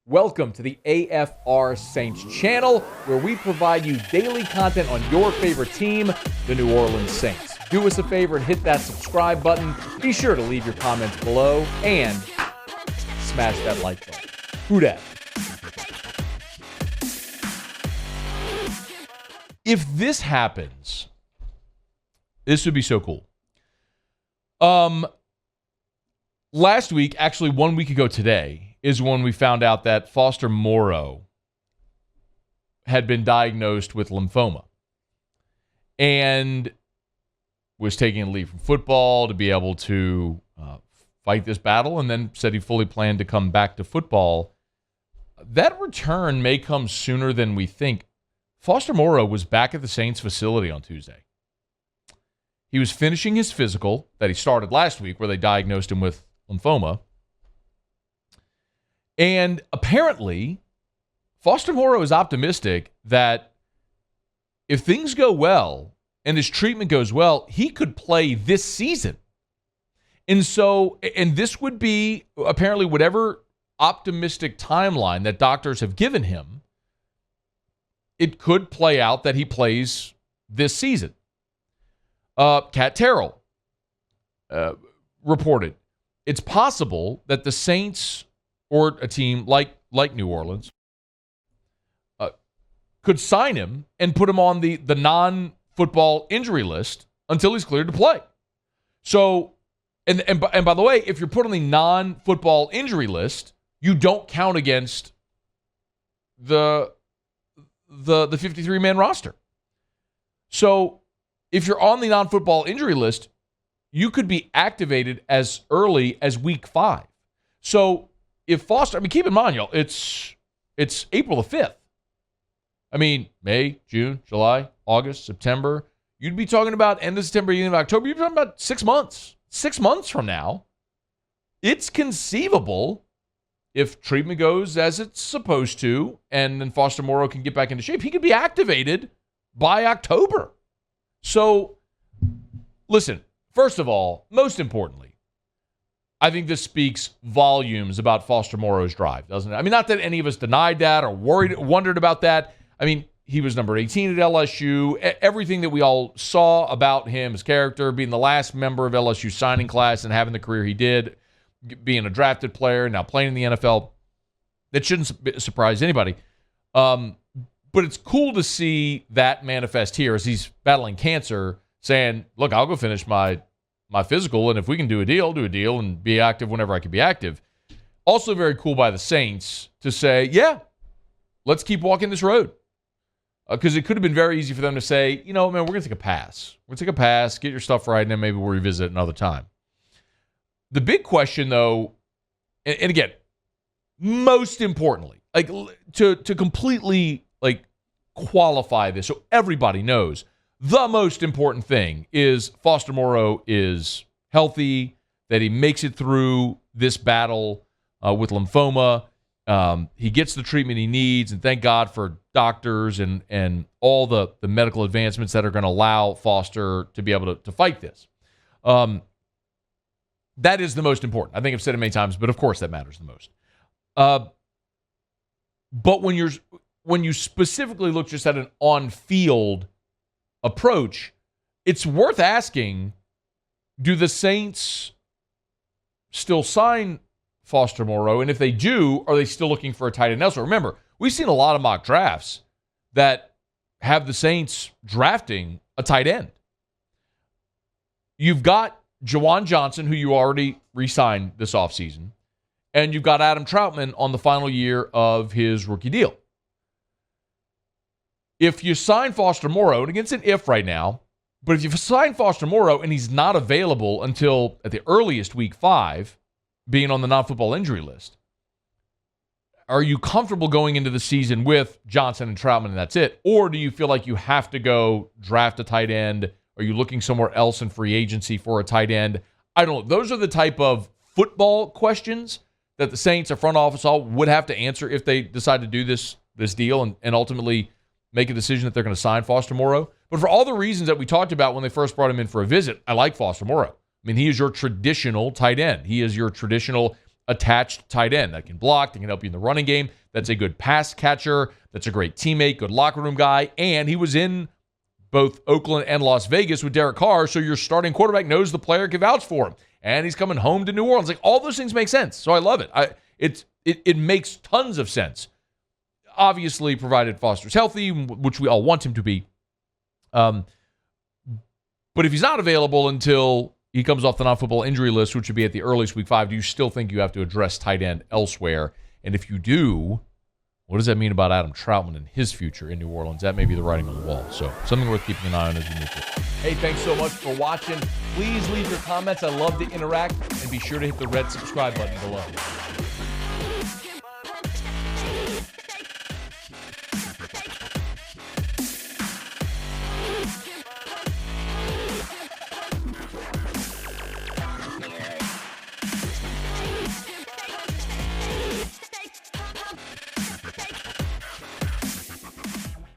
Welcome to the AFR Saints channel, where we provide you daily content on your favorite team, the New Orleans Saints. Do us a favor and hit that subscribe button. Be sure to leave your comments below and smash that like button. Who dat? If this happens, this would be so cool. Last week, actually 1 week ago today, is when we found out that Foster Moreau had been diagnosed with lymphoma and was taking a leave from football to be able to fight this battle, and then said he fully planned to come back to football. That return may come sooner than we think. Foster Moreau was back at the Saints facility on Tuesday. He was finishing his physical that he started last week, where they diagnosed him with lymphoma. And apparently, Foster Moreau is optimistic that if things go well and his treatment goes well, he could play this season. And this would be apparently whatever optimistic timeline that doctors have given him, it could play out that he plays this season. Cat Terrell reported, it's possible that the Saints or a team like New Orleans could sign him and put him on the non-football injury list until he's cleared to play. So, and by the way, if you're put on the non-football injury list, you don't count against the 53-man roster. So, if you're on the non-football injury list, you could be activated as early as week 5. So, if Foster, keep in mind, y'all, it's April the 5th. May, June, July, August, September. You'd be talking about end of September, beginning of October. You'd be talking about 6 months. 6 months from now, it's conceivable, if treatment goes as it's supposed to, and then Foster Moreau can get back into shape, he could be activated by October. So, listen, first of all, most importantly, I think this speaks volumes about Foster Moreau's drive, doesn't it? Not that any of us denied that or wondered about that. He was number 18 at LSU. Everything that we all saw about him, his character, being the last member of LSU signing class and having the career he did, being a drafted player, now playing in the NFL, that shouldn't surprise anybody. But it's cool to see that manifest here as he's battling cancer, saying, look, I'll go finish my physical, and if we can do a deal and be active whenever I can be active. Also very cool by the Saints to say, yeah, let's keep walking this road. Because it could have been very easy for them to say, we're going to take a pass. We're going to take a pass, get your stuff right, and then maybe we'll revisit it another time. The big question, though, and again, most importantly, to completely qualify this so everybody knows, the most important thing is Foster Moreau is healthy, that he makes it through this battle with lymphoma. He gets the treatment he needs, and thank God for doctors and all the medical advancements that are going to allow Foster to be able to fight this. That is the most important. I think I've said it many times, but of course that matters the most. But when you specifically look just at an on-field approach, it's worth asking, do the Saints still sign Foster Moreau? And if they do, are they still looking for a tight end elsewhere? Remember, we've seen a lot of mock drafts that have the Saints drafting a tight end. You've got Juwan Johnson, who you already re-signed this offseason, and you've got Adam Troutman on the final year of his rookie deal. If you sign Foster Moreau, and again, it's an if right now, but if you sign Foster Moreau and he's not available until at the earliest week 5, being on the non-football injury list, are you comfortable going into the season with Johnson and Troutman and that's it? Or do you feel like you have to go draft a tight end? Are you looking somewhere else in free agency for a tight end? I don't know. Those are the type of football questions that the Saints, or front office, all would have to answer if they decide to do this deal and ultimately make a decision that they're going to sign Foster Moreau. But for all the reasons that we talked about when they first brought him in for a visit, I like Foster Moreau. He is your traditional tight end. He is your traditional attached tight end that can block, that can help you in the running game. That's a good pass catcher. That's a great teammate, good locker room guy. And he was in both Oakland and Las Vegas with Derek Carr, so your starting quarterback knows the player can vouch for him. And he's coming home to New Orleans. Like, all those things make sense. So I love it. It makes tons of sense. Obviously, provided Foster's healthy, which we all want him to be. But if he's not available until he comes off the non-football injury list, which would be at the earliest week 5, do you still think you have to address tight end elsewhere? And if you do, what does that mean about Adam Troutman and his future in New Orleans? That may be the writing on the wall. So something worth keeping an eye on as we move forward. Hey, thanks so much for watching. Please leave your comments. I love to interact. And be sure to hit the red subscribe button below.